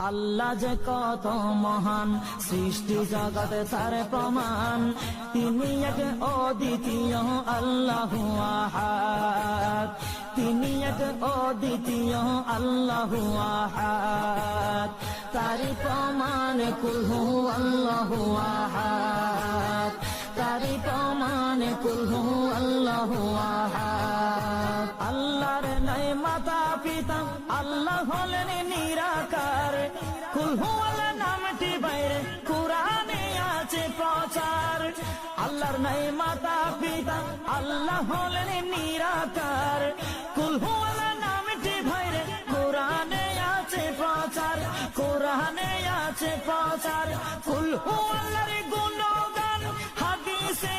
আল্লাহ যে কত মহান, সৃষ্টি জগতে তার প্রমাণ। তিনি এক অদ্বিতীয় আল্লাহু আহাদ, তিনি এক অদ্বিতীয় আল্লাহু আহাদ। তারি প্রমাণ কুল হু আল্লাহু আহাদ, তারি প্রমাণ কুল হু আল্লাহু আহাদ। আল্লাহর নাই মাতা পিতা, আল্লাহ হলেন নিরাকার। কুল হু আল্লাহ নামটি বাইরে কুরআনে আছে প্রচার। আল্লাহর নাই মাতা পিতা, আল্লাহ হলেন নিরাকার। কুল হু আল্লাহ নামটি বাইরে কুরআনে আছে প্রচার, কুরআনে আছে প্রচার। কুল হু আল্লাহর গুণগান হাদিসে